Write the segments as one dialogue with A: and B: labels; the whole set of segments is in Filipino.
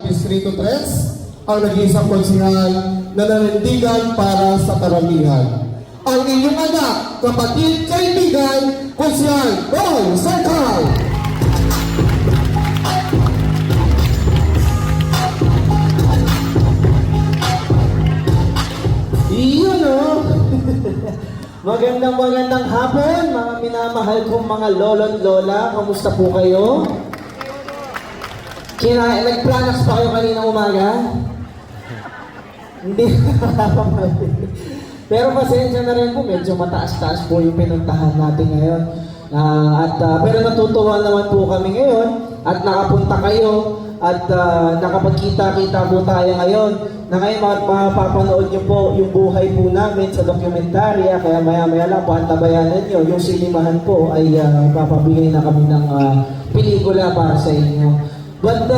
A: Distrito 3 ang nag-iisang konsihal na nanindigan para sa karamihan. Ang inyong anak, kapatid, kaibigan, konsihal Boy Sarkal!
B: Iyon o! Magandang hapon, mga minamahal kong mga lolo't lola. Kamusta po kayo? Nagplanas pa kayo kanina umaga? Hindi. Pero pasensya na rin po, medyo mataas-taas po yung pinuntahan natin ngayon. Pero natutuwa naman po kami ngayon at nakapunta kayo at nakapagkita-kita po tayo ngayon na ngayon mapapanood nyo po yung buhay po namin sa dokumentarya, kaya maya-maya lang po antabayanan nyo. Yung sinimahan po ay papabigay na kami ng pelikula para sa inyo. But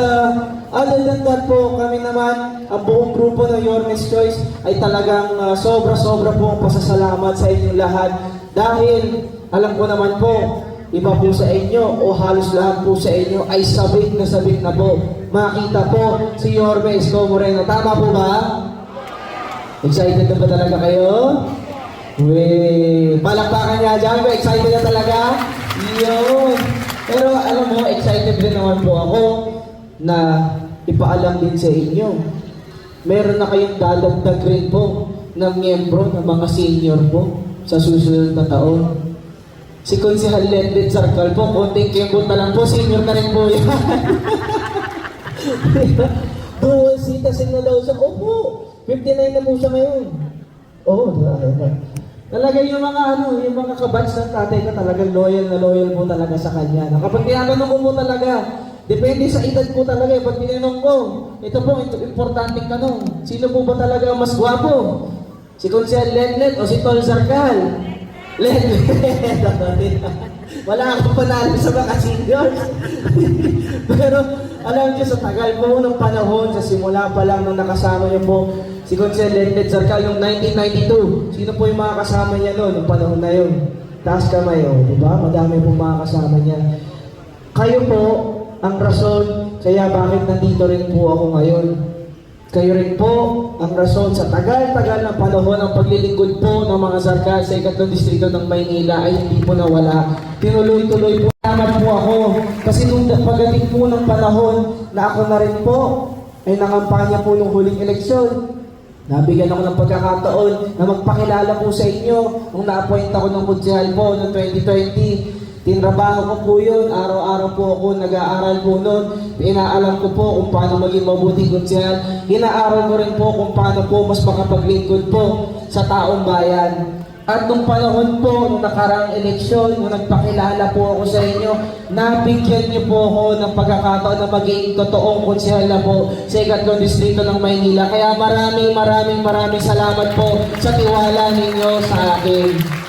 B: other than that po, kami naman, ang buong grupo ng Yormes Choice ay talagang sobra-sobra po ang pasasalamat sa inyong lahat. Dahil alam ko naman po, iba po sa inyo o halos lahat po sa inyo ay sabik na po. Makita po si Yorme Isko Moreno. Tama po ba? Excited na ba talaga kayo? Palakpakan niya dyan. Excited na talaga? Yun. Pero alam mo, excited din naman po ako na ipaalam din sa inyo. Meron na kayong dadagdag rin po ng miyembro ng mga senior po sa susunod na taon. Si Konsehal Lenlet Sarkal po, konting kembot na lang po, senior na rin po yan. Dual citizen na daw siya. Opo, 59 na po siya ngayon. Oo, talaga yung mga kabats ng tatay ko talagang loyal po talaga sa kanya. Kapag tinatanong ko po talaga, depende sa edad po talaga. Pag tinanong ko, ito po, importanteng tanong. Sino po ba talaga mas gwapo? Si Konsehal Lenlet o si Tol Sarkal? Lenlet. Wala akong panalo sa mga seniors. Pero alam niyo, sa tagal po ng panahon, sa simula pa lang nung nakasama niyo po si Konsehal Lenlet Sarkal yung 1992. Sino po yung mga kasama niya noon, yung panahon na yun? Taas kamay, diba? Madami po mga kasama niya. Kayo po ang rason kaya bakit nandito rin po ako ngayon. Kayo rin po ang rason sa tagal-tagal ng panahon ng paglilingkod po ng mga Sarkal sa 2nd Distrito ng Maynila ay hindi po nawala. Tinuloy-tuloy po. Salamat po ako. Kasi nung pagdating po ng panahon na ako na rin po ay nangampanya po nung huling eleksyon, nabigyan ako ng pagkakataon na magpakilala po sa inyo nung na-appoint ako ng konsehal po noong 2020. Tinrabaho ko po yun, araw-araw po ako nag-aaral po noon. Inaalam ko po kung paano maging mabuting konsehal. Inaaral ko rin po kung paano po mas makapaglingkod po sa taong bayan. At nung panahon po, nung nakaraang eleksyon, nung nagpakilala po ako sa inyo, nabigyan niyo po ako ng pagkakataon na maging totoong konsehal na po sa 2nd Distrito ng Maynila. Kaya maraming salamat po sa tiwala ninyo sa akin.